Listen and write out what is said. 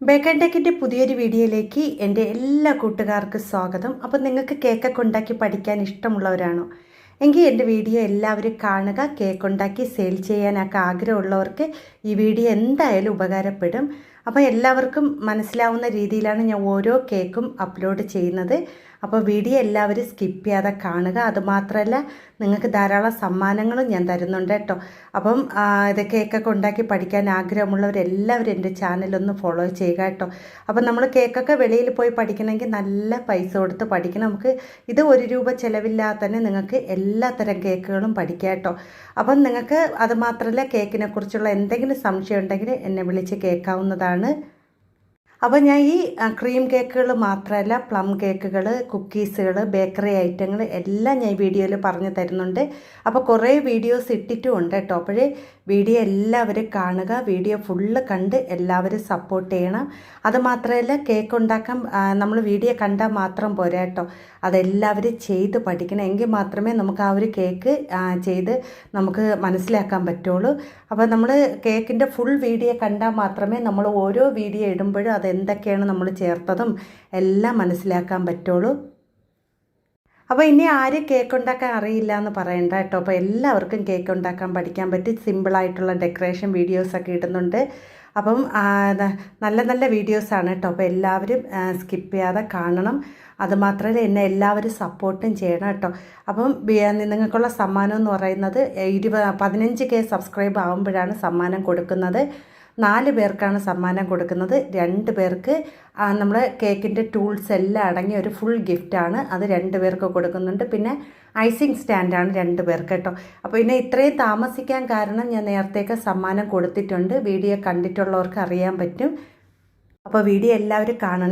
Bacon ടെക്കിൻ്റെ പുതിയൊരു വീഡിയോയിലേക്ക് എൻ്റെ എല്ലാ കൂട്ടുകാർക്കും സ്വാഗതം. അപ്പോൾ നിങ്ങൾക്ക് കേക്കൊക്കെ ഉണ്ടാക്കി പഠിക്കാൻ ഇഷ്ടമുള്ളവരാണോ എങ്കിൽ എൻ്റെ വീഡിയോ എല്ലാവരും കാണുക. കേക്ക് ഉണ്ടാക്കി സെയിൽ ചെയ്യാനൊക്കെ ആഗ്രഹമുള്ളവർക്ക് ഈ വീഡിയോ എന്തായാലും ഉപകാരപ്പെടും. അപ്പോൾ എല്ലാവർക്കും മനസ്സിലാവുന്ന രീതിയിലാണ് ഞാൻ ഓരോ കേക്കും അപ്ലോഡ് ചെയ്യുന്നത്. അപ്പോൾ വീഡിയോ എല്ലാവരും സ്കിപ്പ് ചെയ്യാതെ കാണുക. അതുമാത്രമല്ല നിങ്ങൾക്ക് ധാരാളം സമ്മാനങ്ങളും ഞാൻ തരുന്നുണ്ട് കേട്ടോ. അപ്പം ഇത് കേക്കൊക്കെ ഉണ്ടാക്കി പഠിക്കാൻ ആഗ്രഹമുള്ളവരെല്ലാവരും എൻ്റെ ചാനലൊന്ന് ഫോളോ ചെയ്യുക കേട്ടോ. അപ്പം നമ്മൾ കേക്കൊക്കെ വെളിയിൽ പോയി പഠിക്കണമെങ്കിൽ നല്ല പൈസ കൊടുത്ത് പഠിക്കണം. നമുക്ക് ഇത് ₹1 ചിലവില്ലാതെ തന്നെ നിങ്ങൾക്ക് എല്ലാ തരം കേക്കുകളും പഠിക്കാം കേട്ടോ. അപ്പം നിങ്ങൾക്ക് അതുമാത്രമല്ല കേക്കിനെ കുറിച്ചുള്ള എന്തെങ്കിലും സംശയം ഉണ്ടെങ്കിൽ എന്നെ വിളിച്ച് കേൾക്കാവുന്നതാണ്. അപ്പോൾ ഞാൻ ഈ ക്രീം കേക്കുകൾ മാത്രമല്ല പ്ലം കേക്കുകൾ, കുക്കീസുകൾ, ബേക്കറി ഐറ്റങ്ങൾ എല്ലാം ഞാൻ ഈ വീഡിയോയിൽ പറഞ്ഞു തരുന്നുണ്ട്. അപ്പോൾ കുറേ വീഡിയോസ് ഇട്ടിട്ടും ഉണ്ട് കേട്ടോ. അപ്പോഴേ വീഡിയോ എല്ലാവരും കാണുക. വീഡിയോ ഫുള്ള് കണ്ട് എല്ലാവരും സപ്പോർട്ട് ചെയ്യണം. അതുമാത്രമല്ല കേക്ക് ഉണ്ടാക്കാൻ നമ്മൾ വീഡിയോ കണ്ടാൽ മാത്രം പോരാ കേട്ടോ. അതെല്ലാവരും ചെയ്ത് പഠിക്കണം. എങ്കിൽ മാത്രമേ നമുക്ക് ആ ഒരു കേക്ക് ചെയ്ത് നമുക്ക് മനസ്സിലാക്കാൻ പറ്റുള്ളൂ. അപ്പോൾ നമ്മൾ കേക്കിൻ്റെ ഫുൾ വീഡിയോ കണ്ടാൽ മാത്രമേ നമ്മൾ ഓരോ വീഡിയോ ഇടുമ്പോഴും അതെന്തൊക്കെയാണ് നമ്മൾ ചേർത്തതും എല്ലാം മനസ്സിലാക്കാൻ പറ്റുള്ളൂ. അപ്പോൾ ഇനി ആരും കേക്ക് ഉണ്ടാക്കാൻ അറിയില്ല എന്ന് പറയണ്ട കേട്ടോ. അപ്പോൾ എല്ലാവർക്കും കേക്ക് ഉണ്ടാക്കാൻ പഠിക്കാൻ പറ്റും. സിമ്പിളായിട്ടുള്ള ഡെക്കറേഷൻ വീഡിയോസൊക്കെ ഇടുന്നുണ്ട്. അപ്പം നല്ല നല്ല വീഡിയോസാണ് കേട്ടോ. അപ്പോൾ എല്ലാവരും സ്കിപ്പ് ചെയ്യാതെ കാണണം. അതുമാത്രമല്ല എന്നെ എല്ലാവരും സപ്പോർട്ടും ചെയ്യണം കേട്ടോ. അപ്പം നിങ്ങൾക്കുള്ള സമ്മാനം എന്ന് പറയുന്നത് 15K സബ്സ്ക്രൈബ് ആകുമ്പോഴാണ് സമ്മാനം കൊടുക്കുന്നത്. 4 പേർക്കാണ് സമ്മാനം കൊടുക്കുന്നത്. 2 പേർക്ക് നമ്മൾ കേക്കിൻ്റെ ടൂൾസ് എല്ലാം അടങ്ങിയ ഒരു ഫുൾ ഗിഫ്റ്റാണ്. അത് 2 പേർക്ക് കൊടുക്കുന്നുണ്ട്. പിന്നെ ഐസിങ് സ്റ്റാൻഡാണ് 2 പേർക്ക് കേട്ടോ. അപ്പോൾ പിന്നെ ഇത്രയും താമസിക്കാൻ കാരണം ഞാൻ നേരത്തേക്ക് സമ്മാനം കൊടുത്തിട്ടുണ്ട്. വീഡിയോ കണ്ടിട്ടുള്ളവർക്ക് അറിയാൻ പറ്റും. അപ്പോൾ വീഡിയോ എല്ലാവരും കാണണം.